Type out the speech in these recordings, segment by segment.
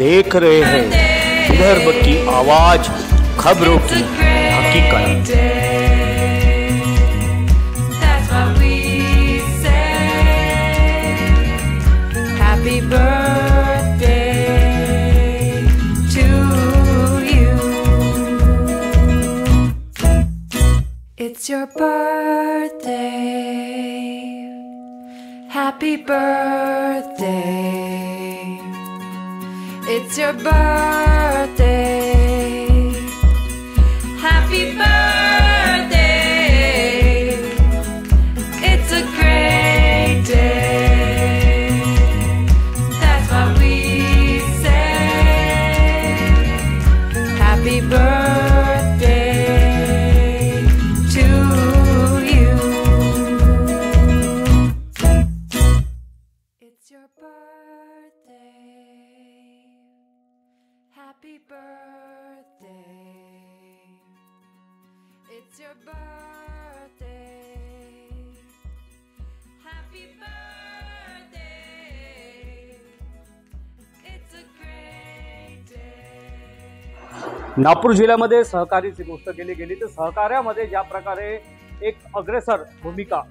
देख रहे हैं विदर्भ की आवाज, खबरों की हकीकत। Happy birthday to you. It's your birthday. Happy birthday. It's your birthday. Happy birthday. It's a great day. That's what we say. Happy birthday to you. It's your birthday. Happy birthday. It's your birthday. Happy birthday. It's a great day. Nagpur जिल्ह्यामध्ये सहकारीची गोष्ट केली गेली तर सहकार्यामध्ये ज्या प्रकारे एक अग्रेसर भूमिका,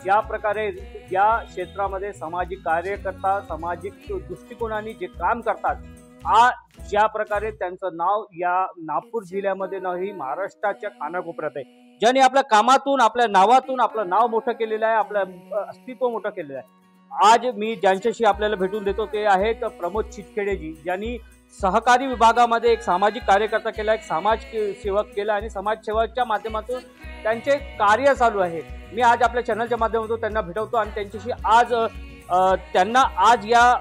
ज्या प्रकारे या क्षेत्रामध्ये सामाजिक कार्यकर्ता सामाजिक दृष्टिकोनाने जे काम करतात, आज ज्या प्रकारे त्यांचं नाव या नागपूर जिल्ह्यामध्ये नाही महाराष्ट्राच्या कानाकोपऱ्यात आहे, ज्यांनी आपल्या कामातून आपल्या नावातून आपलं नाव मोठं केलेलं आहे, आपलं अस्तित्व मोठं केलेलं आहे। आज मी ज्यांच्याशी आपल्याला भेटून देतो ते आहेत प्रमोद चिचखेडेजी, ज्यांनी सहकारी विभागामध्ये एक सामाजिक कार्यकर्ता केला, एक समाज सेवक केला आणि समाजसेवेच्या माध्यमातून त्यांचे कार्य चालू आहे। मी आज आपल्या चॅनलच्या माध्यमातून त्यांना भेटवतो आणि त्यांच्याशी आज या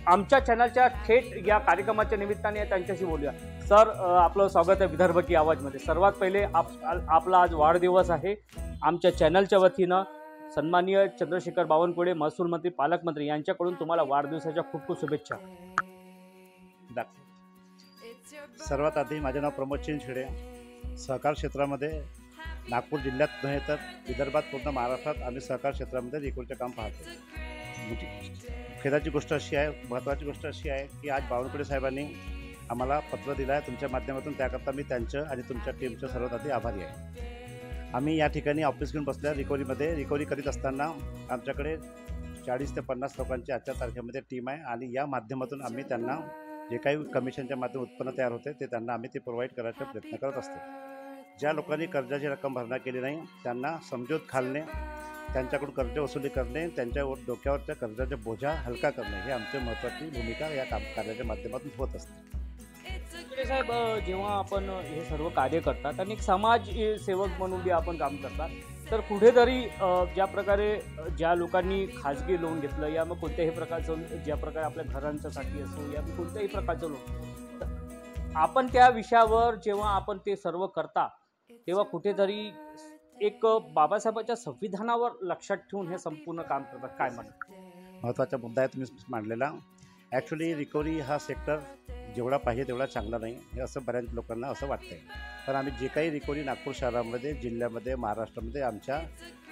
आमच्या चॅनलच्या थेट या कार्यक्रमाच्या निमित्ताने त्यांच्याशी बोलूया। सर, आपलं स्वागत आहे विदर्भ की आवाजमध्ये। सर्वात पहिले आपला आज वाढदिवस आहे। आमच्या चॅनलच्या वतीनं सन्माननीय चंद्रशेखर बावनकुळे महसूल मंत्री पालकमंत्री यांच्याकडून तुम्हाला वाढदिवसाच्या खूप खूप शुभेच्छा। सर्वात आधी माझे नाव प्रमोद चिचखेडे। सहकार क्षेत्रामध्ये नागपूर जिल्ह्यात नव्हे तर विदर्भात पूर्ण महाराष्ट्रात आम्ही सहकार क्षेत्रामध्ये रिकॉर्डचे काम पाहतो। खेदाची गोष्ट अशी आहे, महत्त्वाची गोष्ट अशी आहे की आज बावनकुळे साहेबांनी आम्हाला पत्र दिलं आहे तुमच्या माध्यमातून, त्याकरता मी त्यांचं आणि तुमच्या टीमचं सर्वात आधी आभारी आहे। आम्ही या ठिकाणी ऑफिस घेऊन बसल्या रिकव्हरी करीत असताना आमच्याकडे 40 ते 50 लोकांची आजच्या तारखेमध्ये टीम आहे आणि या माध्यमातून आम्ही त्यांना जे काही कमिशनच्या माध्यमातून उत्पन्न तयार होते ते त्यांना आम्ही ते प्रोव्हाइड करायचा प्रयत्न करत असतो। ज्या लोकांनी कर्जाची रक्कम भरणा केली नाही त्यांना समजूत घालणे, त्यांच्याकडून कर्ज वसुली करणे, त्यांच्या डोक्यावरच्या कर्जाचा बोजा हलका करणे हे आमची महत्त्वाची भूमिका या कार्याच्या माध्यमातून होत असते। साहेब, जेव्हा आपण हे सर्व कार्य करतात आणि एक समाज सेवक म्हणून बी आपण काम करतात, तर कुठेतरी ज्या प्रकारे ज्या लोकांनी खाजगी लोन घेतलं या मग कोणत्याही प्रकारचं, ज्या प्रकारे आपल्या घरांच्यासाठी असो या मग कोणत्याही प्रकारचं लोन, आपण त्या विषयावर जेव्हा आपण ते सर्व करता तेव्हा कुठेतरी एक बाबासाहेबांच्या संविधानावर लक्षात ठेवून हे संपूर्ण काम करतात, काय म्हणतात? महत्त्वाचा मुद्दा आहे तुम्ही मांडलेला। ॲक्च्युली रिकव्हरी हा सेक्टर जेवढा पाहिजे तेवढा चांगला नाही हे असं बऱ्याच लोकांना असं वाटतं आहे, पण आम्ही जे काही रिकव्हरी नागपूर शहरामध्ये, जिल्ह्यामध्ये, महाराष्ट्रामध्ये आमच्या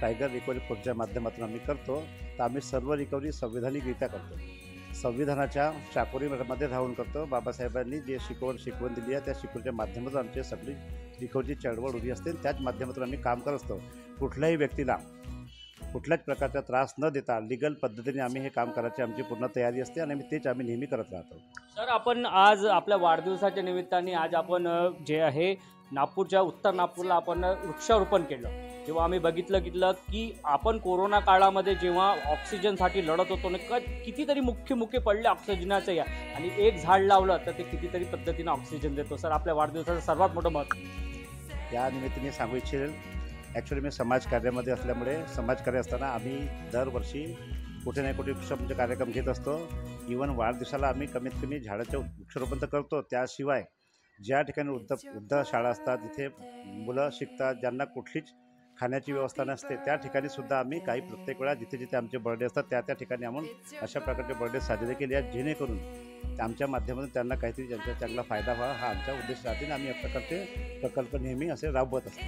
टायगर रिकव्हरी फोर्सच्या माध्यमातून आम्ही करतो, तर आम्ही सर्व रिकव्हरी संविधानिकरित्या करतो, संविधानाच्या चाकोरीमध्ये राहून करतो। बाबासाहेबांनी जे शिकवण दिली आहे त्या शिकवणीच्या माध्यमातून आमची सगळी रिकव्हरीची चळवळ उभी असते, त्याच माध्यमातून आम्ही काम करत असतो। कुठल्याही व्यक्तीला कुठल्याच प्रकारचा त्रास न देता लिगल पद्धतीने आम्ही हे काम करायची आमची पूर्ण तयारी असते आणि तेच आम्ही नेहमी करत राहतो। सर, आपण आज आपल्या वाढदिवसाच्या निमित्ताने आज आपण जे आहे नागपूरच्या उत्तर नागपूरला आपण वृक्षारोपण केलं। जेव्हा आम्ही बघितलं की आपण कोरोना काळामध्ये जेव्हा ऑक्सिजनसाठी लढत होतो ना, कितीतरी मुख्य पडले ऑक्सिजनाचं या, आणि एक झाड लावलं तर ते कितीतरी पद्धतीनं ऑक्सिजन देतो। सर, आपल्या वाढदिवसाचं सर्वात मोठं महत्त्व या निमित्ताने सांगू इच्छेल, ॲक्च्युली मी समाजकार्यामध्ये असल्यामुळे समाजकार्य असताना आम्ही दरवर्षी कुठे ना कुठे वृक्षारोपणचे कार्यक्रम घेत असतो। इवन वाढदिवसाला आम्ही कमीत कमी झाडाचं वृक्षारोपण तर करतो, त्याशिवाय ज्या ठिकाणी वृद्ध शाळा असतात, जिथे मुलं शिकतात, ज्यांना कुठलीच खाण्याची व्यवस्था नसते, त्या ठिकाणी सुद्धा आम्ही काही प्रत्येक वेळा जिथे आमचे बर्थडे असतात त्या ठिकाणी आम्ही अशा प्रकारचे बर्थडे साजरे केले आहेत, जेणेकरून आमच्या माध्यमातून त्यांना काहीतरी त्यांचा चांगला फायदा व्हावा हा आमचा उद्देश राहतील। आम्ही या प्रकारचे प्रकल्प नेहमी असे राबवत असतो।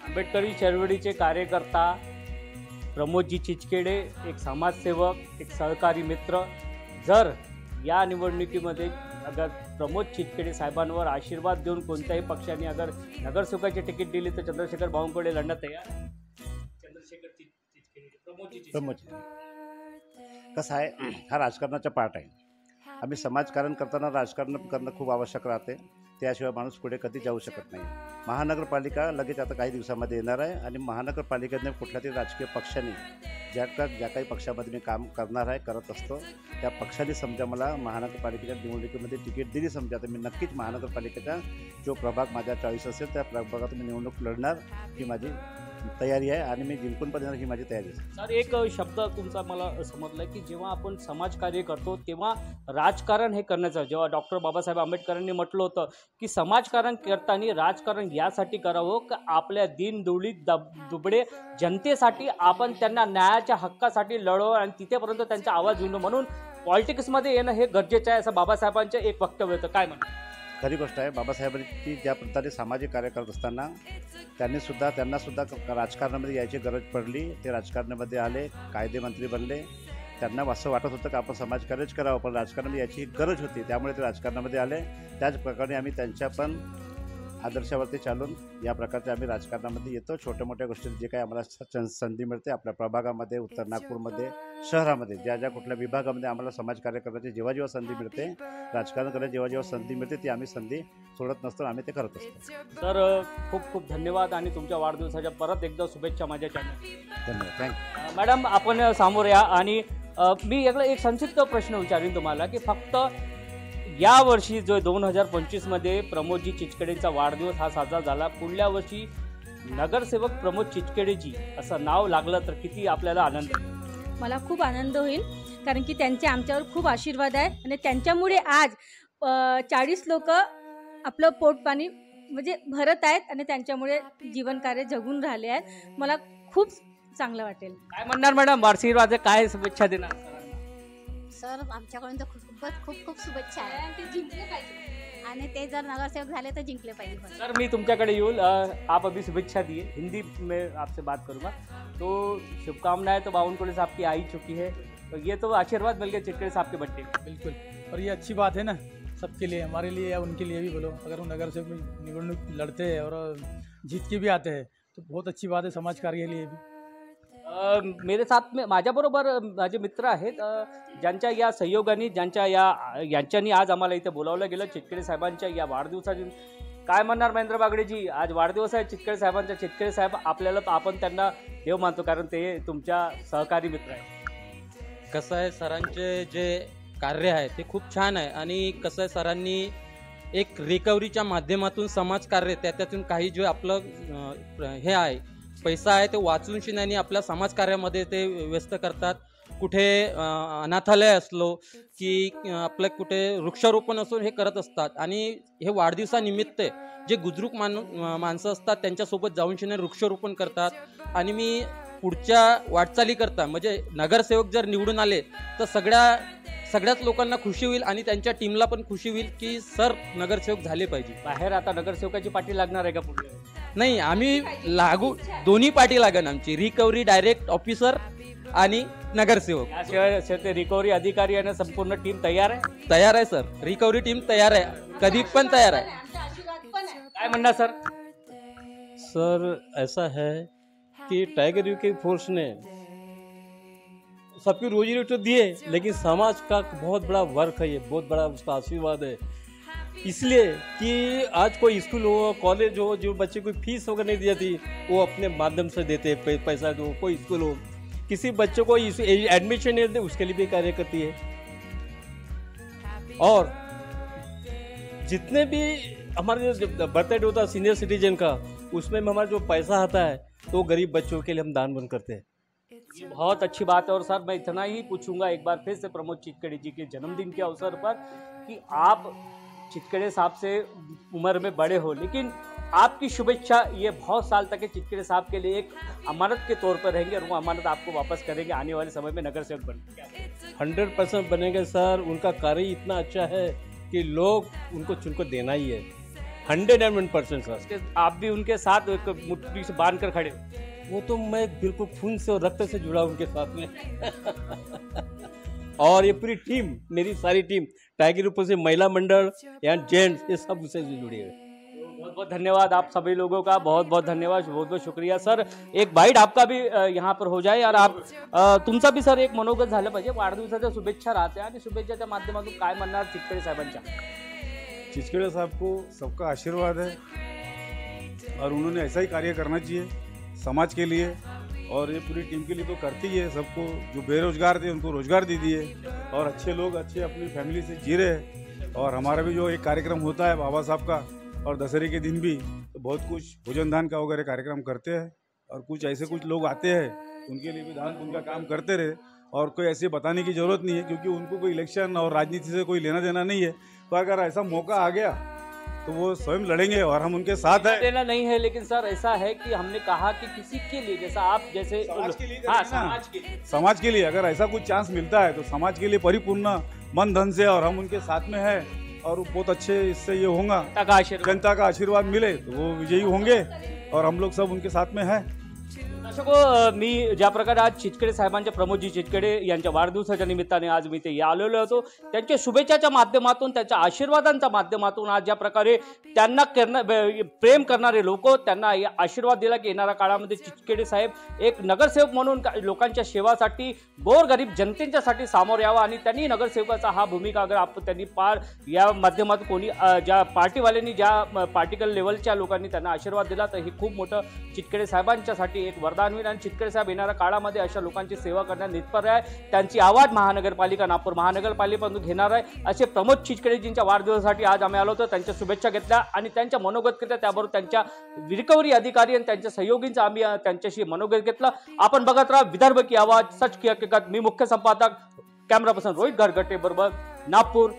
आंबेडकरी चळवळीचे कार्यकर्ता प्रमोदजी चिचखेडे, एक समाजसेवक, एक सहकारी मित्र, जर या निवडणुकीमध्ये अगर प्रमोद चितखेडे साहेबांवर आशीर्वाद देऊन कोणत्याही पक्षाने अगर नगरसेवकाची तिकीट दिली तर चंद्रशेखर बावनकुळे लढण्यात तयार आहे? चंद्रशेखर चितखेडे, प्रमोद चितखेडे. प्रमोद कसं आहे, हा राजकारणाचा पार्ट आहे. आम्ही समाजकारण करताना राजकारण करणं खूप आवश्यक राहते. त्याशिवाय माणूस पुढे कधी जाऊ शकत नाही. महानगरपालिका लगेच आता काही दिवसामध्ये येणार आहे आणि महानगरपालिकेने कुठल्या तरी राजकीय पक्षाने ज्या काही पक्षामध्ये मी काम करणार आहे, करत असतो, त्या पक्षाने समजा मला महानगरपालिकेच्या निवडणुकीमध्ये तिकीट दिली समजा, तर मी नक्कीच महानगरपालिकेचा जो प्रभाग माझा चॉईस असेल त्या प्रभागात मी निवडणूक लढणार ही माझी तयारी आहे आणि मी जिंकून पण येणार ही माझी तयारी आहे. सर, एक शब्द तुमचा मला समजला की जेव्हा आपण समाजकार्य करतो तेव्हा राजकारण हे करण्याचं, जेव्हा डॉक्टर बाबासाहेब आंबेडकरांनी म्हटलं होतं की समाजकारण करताना राजकारण यासाठी करावं की आपल्या दीनदुबळी दुबळे जनतेसाठी आपण त्यांना न्यायाच्या हक्कासाठी लढवं आणि तिथेपर्यंत त्यांचा आवाज येणं, म्हणून पॉलिटिक्समध्ये येणं हे गरजेचं आहे असं बाबासाहेबांचं एक वक्तव्य होतं. काय म्हणतं? खरी गोष्ट आहे. बाबासाहेबांची ज्या प्रकारे सामाजिक कार्य करत असताना त्यांना सुद्धा राजकारणामध्ये यायची गरज पडली. ते राजकारणामध्ये आले, कायदेमंत्री बनले. त्यांना असं वाटत होतं की आपण समाजकार्यच करावं, पण राजकारणामध्ये याची गरज होती, त्यामुळे ते राजकारणामध्ये आले. त्याच प्रकारे आम्ही त्यांच्या पण आदर्शावरती चालून या प्रकारचे आम्ही राजकारणामध्ये येतो. छोट्या मोठ्या गोष्टी जे काही आम्हाला संधी मिळते आपल्या प्रभागामध्ये, उत्तर नागपूरमध्ये, शहरामध्ये, ज्या कुठल्या विभागामध्ये आम्हाला समाजकार्य करण्याची जेव्हा संधी मिळते, राजकारण करण्याची जेव्हा संधी मिळते, ती आम्ही संधी सोडत नसतो, आम्ही ते करत असतो. तर खूप खूप धन्यवाद आणि तुमच्या वाढदिवसाच्या परत एकदा शुभेच्छा माझ्या चॅनल. धन्यवाद. थँक्यू. मॅडम, आपण समोर या आणि मी एक संक्षिप्त प्रश्न विचारीन तुम्हाला की फक्त यावर्षी जो 2025मध्ये प्रमोदजी चितखेडेंचा वाढदिवस हा साजरा झाला, पुढल्या वर्षी नगरसेवक प्रमोद चितखेडेजी असं नाव लागलं तर किती आपल्याला आनंद आहे? मला खूप आनंद होईल, कारण की त्यांचे आमच्यावर खूप आशीर्वाद आहे आणि त्यांच्यामुळे आज 40 लोक आपलं पोटपाणी म्हणजे भरत आहेत आणि त्यांच्यामुळे जीवनकार्य जगून राहिले आहेत. मला खूप चांगलं वाटेल. काय म्हणणार मॅडम, आशीर्वाद काय शुभेच्छा देणार? सर, आमच्याकडून तर खूप शुभेच्छा आहे. ते जिंकले पाहिजे आणि ते जर नगरसेवक झाले तर जिंकले पाहिजे. सर, मैं तुमच्याकडे येऊल, आप अभी शुभेच्छा दिए, हिंदी में आपसे बात करूँगा. तो शुभकामनाएं तो बावनकुळे साहब की आ ही चुकी है, तो ये तो आशीर्वाद मिल गया चितखेड़े साहब के बच्चे. बिल्कुल, और ये अच्छी बात है ना सबके लिए, हमारे लिए या उनके लिए भी बोलो. अगर वो नगर से निवडणूक लड़ते हैं और जीत के भी आते हैं तो बहुत अच्छी बात है समाज कार्य के लिए भी. मेरे साथ में माझ्याबरोबर माझे मित्र आहेत, ज्यांच्या या सहयोगाने, यांच्यानी आज आम्हाला इथे बोलावलं गेलं चितखेडे साहेबांच्या या वाढदिवसाची. काय म्हणणार महेंद्र बागडेजी, आज वाढदिवस आहे चितखेडे साहेबांचा. चितखेडे साहेब आपल्याला, आपण त्यांना देव मानतो कारण ते तुमच्या सहकारी मित्र आहेत. कसं आहे, सरांचे जे कार्य आहे ते खूप छान आहे आणि कसं आहे, सरांनी एक रिकव्हरीच्या माध्यमातून समाजकार्य, त्यातून काही जे आपलं हे आहे पैसा आहे ते वाचून शिनानी आपल्या समाजकार्यामध्ये ते व्यस्त करतात. कुठे अनाथालय असलो की आपलं कुठे वृक्षारोपण असो हे करत असतात आणि हे वाढदिवसानिमित्त जे गुजरूक माणसं असतात त्यांच्यासोबत जाऊन शिने वृक्षारोपण करतात. आणि मी पुढच्या वाटचाली करता म्हणजे नगरसेवक जर निवडून आले तर सगळ्याच लोकांना खुशी होईल आणि त्यांच्या टीमला पण खुशी होईल की सर नगरसेवक झाले पाहिजे. बाहेर आता नगरसेवकाची पाठी लागणार आहे का पुढे? नाही, आम्ही लागू दोन्ही पाठी लागन आमची, रिकव्हरी डायरेक्ट ऑफिसर आणि नगरसेवक. याशिवाय ते रिकव्हरी अधिकारी आणि संपूर्ण टीम तयार आहे? तयार आहे सर, रिकव्हरी टीम तयार आहे, कधी पण तयार आहे. काय म्हणणार सर? सर, ऐसा है कि टाइगर यू के फोर्स ने सबकी रोजी रोटी तो दिए, लेकिन समाज का बहुत बड़ा वर्क है, ये बहुत बड़ा उसका आशीर्वाद है. इसलिए कि आज कोई स्कूल हो, कॉलेज हो, जो बच्चे को फीस वगैरह नहीं दी जाती वो अपने माध्यम से देते, पैसा दो. कोई स्कूल हो, किसी बच्चे को एडमिशन नहीं देते, उसके लिए भी कार्य करती है. और जितने भी हमारे जो बर्थडे होता है सीनियर सिटीजन का, उसमें हमारा जो पैसा आता है तो गरीब बच्चों के लिए हम दान बंद करते हैं. ये बहुत अच्छी बात है. और सर, मैं इतना ही पूछूंगा एक बार फिर से प्रमोद चितखेड़े जी के जन्मदिन के अवसर पर कि आप चितखेड़े साहब से उम्र में बड़े हो, लेकिन आपकी शुभेच्छा ये बहुत साल तक चितखेड़े साहब के लिए एक अमानत के तौर पर रहेंगे और वो अमानत आपको वापस करेंगे आने वाले समय में नगर सेवक बनेंगे. 100% बनेंगे सर. उनका कार्य इतना अच्छा है कि लोग उनको चुनकर देना ही है. 101% सर. आप भी उनके साथ एक मुट्ठी से बांध कर खड़े हो. वो तो मैं बिल्कुल खून से और रक्त से जुड़ा उनके साथ में. और ये पूरी टीम, मेरी सारी टीम टाइगर ऊपर से महिला मंडल या जेंट्स, ये सब उससे जुड़े हुए। बहुत बहुत धन्यवाद आप सभी लोगों का, बहुत बहुत धन्यवाद, बहुत बहुत शुक्रिया सर. एक बाईट आपका भी यहाँ पर हो जाए यार. आप तुमचा बी सर एक मनोगत झालं पाहिजे. वाढदिवसाच्या शुभेच्छा राहते आणि शुभेच्छाच्या माध्यमातून काय म्हणणार चितकडे साहेबांच्या? चिचखेड़े साहब को सबका आशीर्वाद है और उन्होंने ऐसा ही कार्य करना चाहिए समाज के लिए, और ये पूरी टीम के लिए तो करती ही है. सबको जो बेरोजगार थे उनको रोजगार दे दिए और अच्छे लोग अच्छे अपनी फैमिली से जी रहे हैं. और हमारा भी जो एक कार्यक्रम होता है बाबा साहब का और दशहरे के दिन भी तो बहुत कुछ भोजन दान का वगैरह कार्यक्रम करते हैं. और कुछ ऐसे कुछ लोग आते हैं उनके लिए भी दान पुण्य का काम करते रहे. और कोई ऐसे बताने की ज़रूरत नहीं है क्योंकि उनको कोई इलेक्शन और राजनीति से कोई लेना देना नहीं है. तो अगर ऐसा मौका आ गया तो वो स्वयं लड़ेंगे और हम उनके साथ हैं. लेना नहीं है, लेकिन सर ऐसा है कि हमने कहा कि किसी के लिए, जैसा आप जैसे समाज के लिए हाँ, करेंगे ना. समाज के लिए, समाज के लिए अगर ऐसा कुछ चांस मिलता है तो समाज के लिए परिपूर्ण मन धन से, और हम उनके साथ में हैं और बहुत अच्छे इससे ये होगा. जनता का आशीर्वाद मिले तो वो विजयी होंगे और हम लोग सब उनके साथ में हैं. दर्शको, मी ज्या प्रकारे आज चितकडे साहेबांच्या, प्रमोदजी चितकडे यांच्या वाढदिवसाच्या निमित्ताने आज मी ते आलेलो होतो. त्यांच्या शुभेच्छाच्या माध्यमातून, त्यांच्या आशीर्वादांच्या माध्यमातून आज ज्या प्रकारे त्यांना प्रेम करणारे लोक त्यांना आशीर्वाद दिला की येणाऱ्या काळामध्ये चितकडे साहेब एक नगरसेवक म्हणून लोकांच्या सेवासाठी, गोरगरीब जनतेच्यासाठी सामोरे यावं. आणि त्यांनी नगरसेवकाचा हा भूमिका अगर त्यांनी पार या माध्यमातून कोणी ज्या पार्टीवाल्यांनी, ज्या पार्टिकल लेवलच्या लोकांनी त्यांना आशीर्वाद दिला तर हे खूप मोठं चितकडे साहेबांच्यासाठी एक वरदान होईल. आणि चितकडे साहेब येणाऱ्या काळामध्ये अशा लोकांची सेवा करण्यात निष्पर आहे. त्यांची आवाज महानगरपालिका, नागपूर महानगरपालिकेमधून घेणार आहे. असे प्रमोद चितकडेजींच्या वाढदिवसासाठी आज आम्ही आलो होतो. त्यांच्या शुभेच्छा घेतल्या आणि त्यांच्या मनोगत घेतल्या. त्याबरोबर त्यांच्या रिकव्हरी अधिकारी आणि त्यांच्या सहयोगींचा आम्ही त्यांच्याशी मनोगत घेतलं. आपण बघत राहा विदर्भ की आवाज, सच की हकीकत. मी मुख्य संपादक, कॅमेरा पर्सन रोहित घरगटे बरोबर नागपूर.